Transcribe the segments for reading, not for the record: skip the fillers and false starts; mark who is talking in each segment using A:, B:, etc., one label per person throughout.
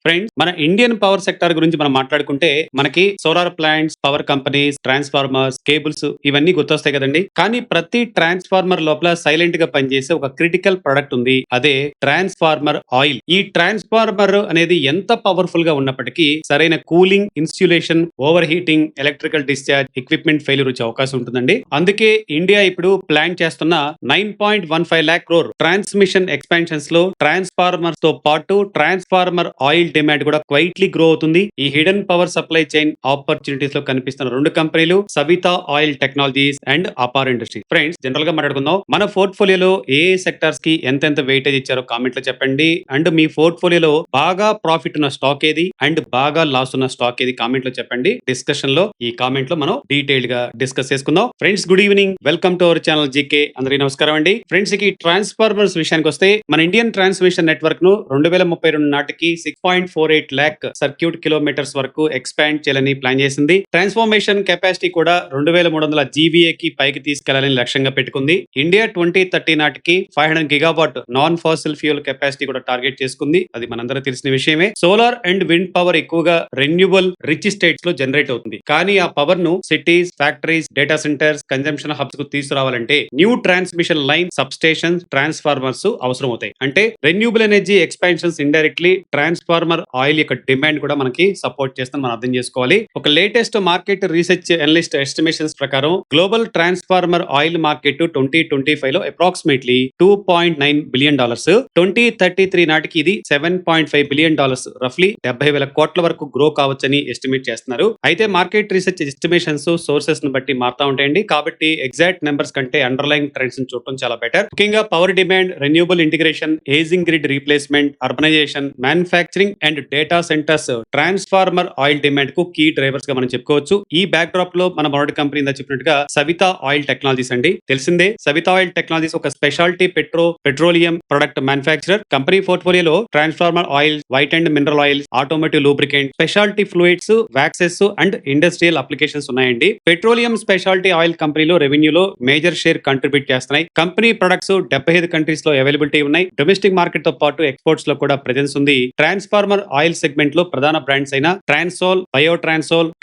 A: Friends, మన Indian power sector గురించి మనం మాట్లాడుకుంటే మనకి solar plants, power companies, transformers, cables ఇవన్నీ గుర్తొస్తాయి కదండి. కానీ ప్రతి ట్రాన్స్ఫార్మర్ లోపల సైలెంట్ గా పనిచేసే ఒక క్రిటికల్ ప్రొడక్ట్ ఉంది. అదే ట్రాన్స్ఫార్మర్ ఆయిల్. ఈ ట్రాన్స్ఫార్మర్ అనేది ఎంత పవర్ఫుల్ గా ఉన్నప్పటికీ సరైన cooling, insulation, over heating, electrical discharge, equipment failure వచ్చే అవకాశం ఉంటుందండి. అందుకే ఇండియా ఇప్పుడు ప్లాన్ చేస్తున్న 9.15 lakh crore ట్రాన్స్మిషన్ ఎక్స్పాన్షన్స్ లో ట్రాన్స్ఫార్మర్స్ తో పాటు ట్రాన్స్ఫార్మర్ ఆయిల్ డిమాండ్ కూడా క్వైట్లీ గ్రో అవుతుంది. ఈ hidden power supply chain opportunities లో కనిపిస్తున్న రెండు కంపెనీలు Savita oil technologies and Apar industry. Friends, general గా మాట్లాడుకుందాం, మన పోర్ట్ఫోలియోలో ఏ సెక్టార్స్ కి ఎంత వెయిటేజ్ ఇచ్చారో కామెంట్ లో చెప్పండి. అండ్ మీ పోర్ట్ఫోలియోలో బాగా ప్రాఫిట్ ఉన్న స్టాక్ ఏది అండ్ బాగా లాస్ ఉన్న స్టాక్ ఏది కామెంట్ లో చెప్పండి. డిస్కషన్ లో ఈ కామెంట్ లో మనం డీటెయిల్ గా డిస్కస్ చేసుకుందాం. Friends, good evening, welcome to our channel GK. అందరికీ నమస్కారం అండి. ఫ్రెండ్స్, ఈ ట్రాన్స్ఫార్మర్స్ విషయానికి వస్తే మన ఇండియన్ ట్రాన్స్మిషన్ నెట్వర్క్ ను 2032 నాటికి 6.48 lakh సర్క్యూట్ కిలోమీటర్స్ వరకు ఎక్స్పాండ్ చేయాలని ప్లాన్ చేసింది. ట్రాన్స్ఫార్మేషన్ కెపాసిటీ కూడా 2300 GVA కి పైకి తీసుకెళ్లాలని లక్ష్యంగా పెట్టుకుంది. ఇండియా 2030 నాటికి 500 gigawatt non fossil fuel capacity కూడా టార్గెట్ చేసుకుంది. అది మనందరూ తెలిసిన విషయమే. సోలార్ అండ్ విండ్ పవర్ ఎక్కువగా రెన్యూబుల్ రిచ్ స్టేట్స్ లో జనరేట్ అవుతుంది. కానీ ఆ పవర్ ను cities, factories, data centres, consumption hubs కు తీసుకురావాలంటే new transmission line, substations, transformers అవసరం అవుతాయి. అంటే renewable energy expansions indirectly transformer oil యొక్క డిమాండ్ కూడా మనకి సపోర్ట్ చేస్తాం, మనం అర్థం చేసుకోవాలి. ఒక latest market research analyst estimations ప్రకారం గ్లోబల్ ట్రాన్స్ఫార్మర్ ఆయిల్ మార్కెట్ 2025 లో అప్రాక్సిమేట్లీ $2.9 బిలియన్, 2033 నాటికి ఇది $7.5 బిలియన్, రఫ్లీ 70,000 కోట్ల వరకు గ్రో కావచ్చని ఎస్టిమేట్ చేస్తున్నారు. అయితే మార్కెట్ రీసెర్చ్ ఎస్టిమేషన్స్ సోర్సెస్ ను బట్టి మారుతా ఉంటాయండి. కాబట్టి ఎగ్జాక్ట్ నెంబర్స్ కంటే అండర్లైన్ ట్రెండ్స్ చూడటం చాలా బెటర్. ముఖ్యంగా power demand, renewable integration, ageing grid replacement, urbanisation, manufacturing and data centres transformer oil demand కు కీ డ్రైవర్స్ గా మనం చెప్పుకోవచ్చు. ఈ బ్యాక్ డ్రాప్ లో మన మొదటి కంపెనీ చెప్పినట్టుగా సవితా ఆయిల్ టెక్నాలజీస్ అండి. తెలిసిందే, సవితా ఆయిల్ టెక్నాలజీస్ ఒక speciality petroleum product manufacturer. Company పోర్ట్ఫోలియోలో transformer oil, white and mineral oil, automotive lubricant, speciality fluids, waxes and industrial applications ఉన్నాయండి. పెట్రోలియం స్పెషాలిటీ ఆయిల్ కంపెనీలో రెవెన్యూలో మేజర్ షేర్ కంట్రిబ్యూట్ చేస్తున్నాయి. కంపెనీ ప్రొడక్ట్స్ 75 కంట్రీస్ లో availability ఉన్నాయి. Domestic market తో పాటు exports లో కూడా ప్రెజెన్స్ ఉంది. ట్రాన్స్ఫార్మర్ ఆయిల్ సెగ్మెంట్ లో ప్రధాన బ్రాండ్స్ అయిన ట్రాన్సోల్,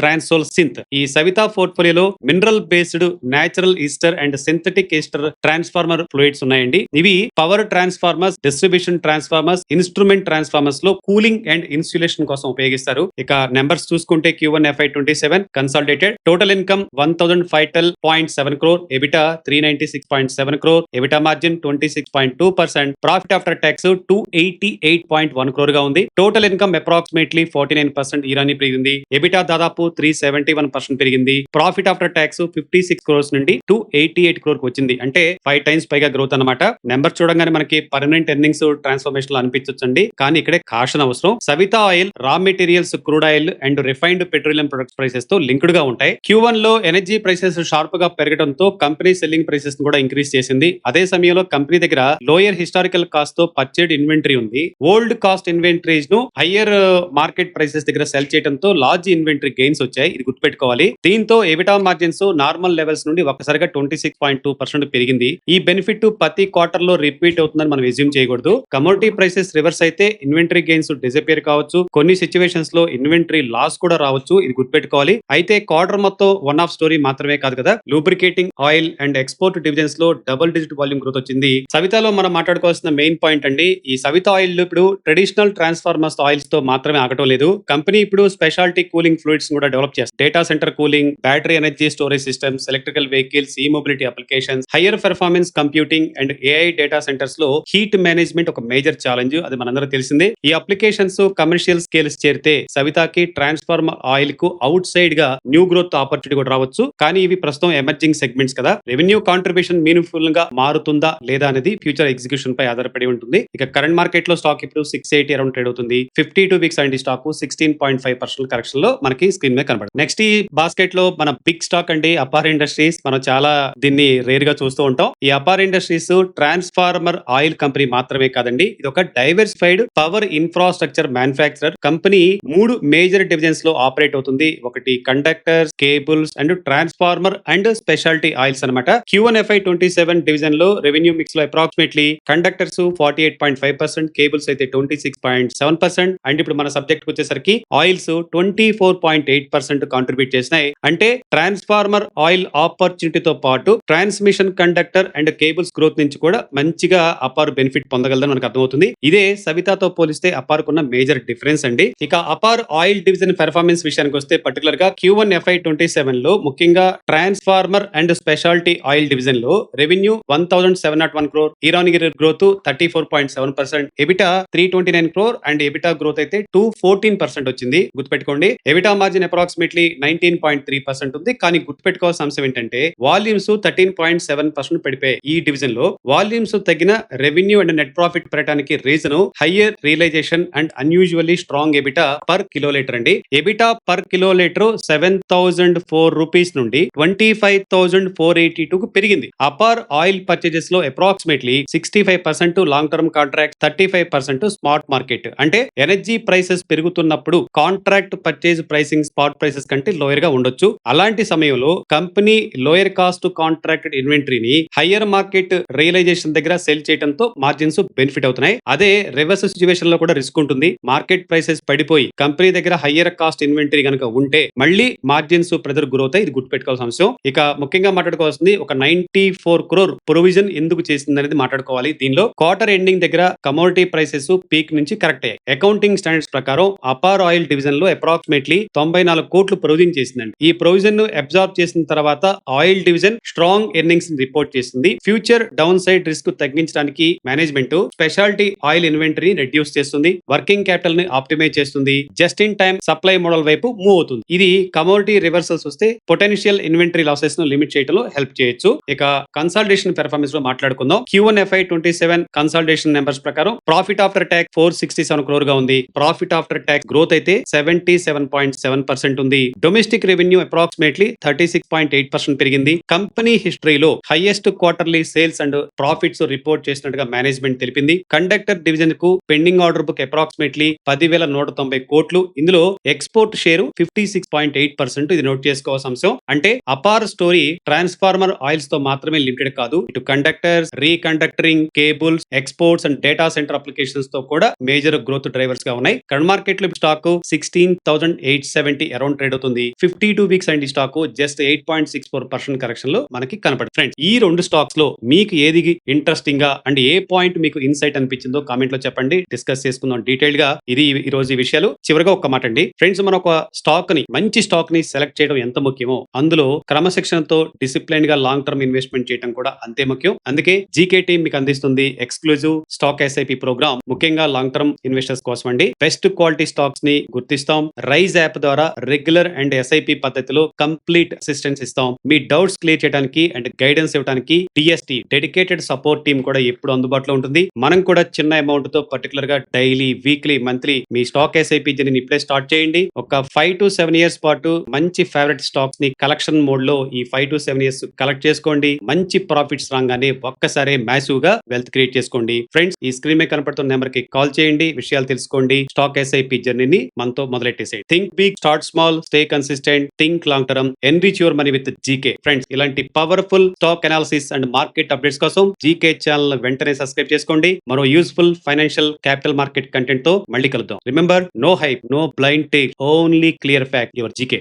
A: ట్రాన్సోల్ సింత్. ఈ సవితా పోర్ట్ఫోలియోలో mineral based, natural ester and synthetic ester transformer fluids ఉన్నాయండి. ఇవి power transformers, distribution transformers, instrument transformers లో కూలింగ్ అండ్ ఇన్సులేషన్ కోసం ఉపయోగిస్తారు. ఇక నెంబర్స్ చూసుకుంటే Q1 FY27 consolidated total income 1,512.7 crore, EBITDA 396.7 crore, EBITDA margin 26.2%, profit after tax 288.1 crore గా ఉంది. Total income approximately 49% year పెరిగింది. EBITDA దాదాపు 371% పెరిగింది. ప్రాఫిట్ ఆఫ్టర్ ట్యాక్స్ 56 crores నుండి 288 crore కు వచ్చింది. అంటే 5 times పైగా గ్రోత్ అన్నమాట. నెంబర్ చూడంగానే మనకి పర్మనెంట్ ఎర్నింగ్స్ ట్రాన్స్ఫర్మేషన్ లో అనిపించొచ్చండి. కానీ ఇక్కడే కాషన్ అవసరం. సవితా ఆయిల్ రా materials, crude oil and refined petroleum products prices తో లింక్డ్ గా ఉంటాయి. Q1 లో ఎనర్జీ ప్రైసెస్ షార్ప్ గా పెరగడంతో కంపెనీ సెల్లింగ్ ప్రైసెస్ కూడా ఇంక్రీజ్ చేసింది. అదే సమయంలో కంపెనీ దగ్గర లోయర్ హిస్టారికల్ కాస్ట్ తో పర్చేడ్ ఇన్వెంటరీ ఉంది. ఓల్డ్ కాస్ట్ ఇన్వెంటరీస్ ను హయ్యర్ మార్కెట్ ప్రైసెస్ దగ్గర సెల్ చేయడంతో లార్జ్ ఇన్వెంటరీ గెయిన్స్ వచ్చాయి. ఇది గుర్తుపెట్టుకోవాలి. దీంతో ఎబిటా మార్జిన్స్ నార్మల్ లెవెల్స్ నుండి ఒక్కసారిగా 26.2% పెరిగింది. ఈ బెనిఫిట్ ప్రతి క్వార్టర్ లో రిపీట్ అవుతుందని మనం ఎజ్యూమ్ చేయకూడదు. కమోడిటీ ప్రైసెస్ రివర్స్ అయితే ఇన్వెంటరీ గెయిన్స్ డిసపియర్ కావచ్చు. కొన్ని సిచ్యువేషన్స్ లో ఇన్వెంటరీ లాస్ కూడా రావచ్చు. ఇది గుర్తుపెట్టుకోవాలి. అయితే క్వార్టర్ మొత్తం వన్ ఆఫ్ స్టోరీ మాత్రమే కాదు కదా. Lubricating oil and export divisions లో డబుల్ డిజిట్ వాల్యూమ్ గ్రోత్ వచ్చింది. సవితాలో మనం మాట్లాడుకోవాల్సిన మెయిన్ పాయింట్ అండి, ఈ సవితా ఆయిల్ ఇప్పుడు ట్రెడిషనల్ ట్రాన్స్ఫార్మర్స్ ఆయిల్స్ తో మాత్రమే ఆగటం లేదు. కంపెనీ ఇప్పుడు స్పెషాలిటీ కూలింగ్ ఫ్లూయిడ్స్ కూడా డెవలప్ చేస్తుంది. Data centre cooling, battery energy storage systems, electrical vehicles, e mobility applications, higher performance computing and AI data centres లో హీట్ మేనేజ్మెంట్ ఒక మేజర్ ఛాలెంజ్. అది మనందరూ తెలిసిందే. ఈ అప్లికేషన్స్ కమర్షియల్ స్కేల్స్ చేరితే సవితాకి ట్రాన్స్ఫార్మర్ ఆయిల్ కు అవుట్ సైడ్ గా న్యూ గ్రోత్ ఆపర్చునిటీ కూడా రావచ్చు. కానీ ఇవి ప్రస్తుతం ఎమర్జింగ్ సెగ్మెంట్స్ కదా. రెవెన్యూ కాంట్రిబ్యూషన్ మీనింగ్ఫుల్ గా మారుతుందా లేదా అనేది ఫ్యూచర్ ఎగ్జిక్యూషన్ పై ఆధారపడి ఉంటుంది. ఇక కరెంట్ మార్కెట్ లో స్టాక్ ఇప్పుడు 680 అరౌండ్ ట్రేడ్ అవుతుంది. 52 వీక్స్ అండి స్టాక్ 16.5% కరెక్షన్ లో మనకి స్క్రీన్ మీద కనబడుతుంది. నెక్స్ట్ ఈ బాస్కెట్ లో మన బిగ్ స్టాక్ అండి అపార్ ఇండస్ట్రీస్. మనం చాలా దీన్ని రేర్ గా చూస్తూ ఉంటాం. ఈ Apar industries transformer oil company మాత్రమే కాదండి, ఇది ఒక diversified power infrastructure manufacturer company. 3 major divisions లో ఆపరేట్ అవుతుంది. ఒకటి conductors, cables and transformer and speciality oils అనమాట. Q1 FY27 డివిజన్ లో రెవెన్యూ మిక్స్ లో అప్రాక్సిమేట్లీ కండక్టర్స్ 48.5%, కేబుల్స్ అయితే 26.7%, 10% అండ్ ఇప్పుడు మన సబ్జెక్ట్ వచ్చేసరికి ఆయిల్స్ 24.8% కాంట్రిబ్యూట్ చేసినాయి. అంటే ట్రాన్స్ఫార్మర్ ఆయిల్ ఆపర్చునిటీతో పాటు transmission conductor and cables growth నుంచి కూడా మంచిగా అపార్ బెనిఫిట్ పొందగలదని మనకు అర్థమవుతుంది. ఇదే సవితాతో పోలిస్తే అపార్ కున్న మేజర్ డిఫరెన్స్ అండి. ఇక అపార్ ఆయిల్ డివిజన్ పెర్ఫార్మెన్స్ విషయానికి వస్తే పర్టికులర్ గా Q1 FY27 లో ముఖ్యంగా transformer and speciality oil division లో revenue 1701 crore, year growth 34.7%, EBITDA 329 crore and EBITDA growth అయితే 214% వచ్చింది. గుర్తుపెట్టుకోండి, ఎబిటా మార్జిన్ అప్రాక్సిమేట్లీ 19.3% ఉంది. కానీ గుర్తుపెట్టుకోవాల్సిన అంశం ఏంటంటే వాల్యూమ్స్ 13.7% పడిపోయాయి. ఈ డివిజన్ లో వాల్యూమ్స్ తగ్గిన రెవెన్యూ అండ్ నెట్ ప్రాఫిట్ పెరగడానికి reason higher realisation and unusually strong EBITDA per kilolitre అండి. ఎబిటా పర్ కిలోలీటర్ 7,004 రూపీస్ నుండి 25,482 కు పెరిగింది. అపార్ ఆయిల్ పర్చేజెస్ లో approximately 65% long term contract, 35% smart market. అంటే ఎనర్జీ ప్రైసెస్ పెరుగుతున్నప్పుడు contract purchase pricing spot prices కంటే lower గా ఉండొచ్చు. అలాంటి సమయంలో కంపెనీ లోయర్ కాస్ట్ కాంట్రాక్టెడ్ ఇన్వెంటరీని హయ్యర్ మార్కెట్ రియలైజేషన్ దగ్గర సెల్ చేయడంతో మార్జిన్స్ బెనిఫిట్ అవుతున్నాయి. అదే రివర్స్ సిచ్యువేషన్ లో కూడా రిస్క్ ఉంటుంది. మార్కెట్ ప్రైసెస్ పడిపోయి కంపెనీ దగ్గర హయ్యర్ కాస్ట్ ఇన్వెంటరీ కనుక ఉంటే మళ్ళీ మార్జిన్స్ ప్రెజర్ గురవుతాయి. ఇది గుర్తుపెట్టుకోవాల్సిన అంశం. ఇక ముఖ్యంగా మాట్లాడుకోవాల్సింది ఒక 94 crore ప్రొవిజన్ ఎందుకు చేసింది అనేది మాట్లాడుకోవాలి. దీనిలో క్వార్టర్ ఎండింగ్ దగ్గర కమోడిటీ ప్రైసెస్ పీక్ నుంచి కరెక్ట్ అయ్యాయి. అకౌంటింగ్ స్టాండర్డ్స్ ప్రకారం అపార్ ఆయిల్ డివిజన్ లో అప్రాక్సిమేట్లీ 94 కోట్లు ప్రొవిజన్ చేసిందండి. ఈ ప్రొవిజన్ ను అబ్జార్బ్ చేసిన తర్వాత oil division strong earnings report చేసింది. ఫ్యూచర్ డౌన్ సైడ్ రిస్క్ తగ్గించడానికి management speciality oil inventory reduce చేస్తుంది, వర్కింగ్ క్యాపిటల్ ని ఆప్టిమైజ్ చేస్తుంది, just in time supply model వైపు మూవ్ అవుతుంది. ఇది కమోడిటీ రివర్సల్స్ వస్తే పొటెన్షియల్ ఇన్వెంటరీ లాసెస్ ను లిమిట్ చేయడంలో హెల్ప్ చేయొచ్చు. ఇక కన్సాలిడేషన్ పెర్ఫార్మెన్స్ లో మాట్లాడుకుందాం. Q1 FY27 కన్సాలిడేషన్ నెంబర్స్ ప్రకారం ప్రాఫిట్ ఆఫ్టర్ ట్యాక్స్ 467 crore గా ఉంది. ప్రాఫిట్ ఆఫ్టర్ ట్యాక్స్ గ్రోత్ అయితే 77.7% ఉంది. డొమెస్టిక్ రెవెన్యూ అప్రాక్సిమేట్లీ 36.8% పెరిగింది. కంపెనీ హిస్టరీలో highest quarterly sales and profits report చేసినట్టుగా మేనేజ్మెంట్ తెలిపింది. కండక్టర్ డివిజన్ కు పెండింగ్ ఆర్డర్ బుక్ అప్రాక్సిమేట్లీ 10,190 కోట్లు. ఇందులో ఎక్స్పోర్ట్ షేర్ 56.8%. ఇది నోట్ చేసుకోవాల్సిన అంశం. అంటే అపార్ స్టోరీ ట్రాన్స్ఫార్మర్ ఆయిల్స్ తో మాత్రమే లిమిటెడ్ కాదు. ఇటు conductors, reconductoring, cables, exports and data centre applications తో కూడా మేజర్ గ్రోత్ డ్రైవర్స్ గా ఉన్నాయి. కరెంట్ మార్కెట్ లో స్టాక్ 16,870 అరౌండ్ ట్రేడ్ అవుతుంది. 52 వీక్స్ అండ్ ఈ స్టాక్ జస్ట్ 8.64% కరెక్షన్ లో మనకి కనపడుతుంది. ఫ్రెండ్స్, ఈ రెండు స్టాక్స్ లో మీకు ఏది ఇంట్రెస్టింగ్ గా అండ్ ఏ పాయింట్ మీకు ఇన్సైట్ అనిపించిందో కామెంట్ లో చెప్పండి. డిస్కస్ చేసుకుందాం డీటెయిల్ గా. ఇది ఈ రోజు ఈ విషయాలు. చివరిగా ఒక మాట అండి ఫ్రెండ్స్, మన ఒక స్టాక్ ని మంచి స్టాక్ ని సెలెక్ట్ చేయడం ఎంత ముఖ్యమో అందులో క్రమశిక్షణతో డిసిప్లైన్ గా లాంగ్ టర్మ్ ఇన్వెస్ట్మెంట్ చేయడం కూడా అంతే ముఖ్యం. అందుకే జీకే టీమ్ మీకు అందిస్తుంది ఎక్స్క్లూజివ్ స్టాక్ ఎస్ఐపి ప్రోగ్రామ్, ముఖ్యంగా లాంగ్ టర్మ్ ఇన్వెస్టర్స్ కోసం అండి. బెస్ట్ క్వాలిటీ స్టాక్స్ ని గుర్తిస్తాం. రైజ్ యాప్ ద్వారా రెగ్యులర్ అండ్ ఎస్ఐపి పద్ధతిలో కంప్లీట్ అసిస్టెన్స్ ఇస్తాం. మీ డౌట్స్ క్లియర్ చేయడానికి అండ్ గైడెన్స్ ఇవ్వడానికి టీఎస్టీ డెడికేటెడ్ సపోర్ట్ టీమ్ కూడా ఎప్పుడు అందుబాటులో ఉంటుంది. మనం కూడా చిన్న అమౌంట్ తో పర్టికులర్ గా డైలీ, వీక్లీ, మంత్లీ మీ స్టాక్ ఎస్ఐపి జర్నీ ఇప్పుడే స్టార్ట్ చేయండి. ఒక 5 to 7 years పాటు మంచి ఫేవరెట్ స్టాక్స్ ని కలెక్షన్ మోడ్ లో ఈ 5 to 7 years కలెక్ట్ చేసుకోండి. మంచి ప్రాఫిట్స్ రాగానే ఒక్కసారి మ్యాసివ్ గా వెల్త్ క్రియేట్ చేసుకోండి. ఫ్రెండ్స్, ఈ స్క్రీన్ మీద కనపడుతున్న నెంబర్ కి కాల్ చేయండి, విషయాలు తెలుసుకోండి. స్టాక్ ఎస్ఐపి జర్నీని మనతో మొదలెట్టేసేయండి. Think big, start small, stay consistent, think long term, enrich your money with GK. Friends, ఇలాంటి powerful stock analysis and market updates కోసం జీకే ఛానల్ వెంటనే సబ్స్క్రైబ్ చేసుకోండి. మరో useful financial capital market content తో మళ్ళీ కలుద్దాం. Remember, no hype, no blind take, only clear fact. Your GK.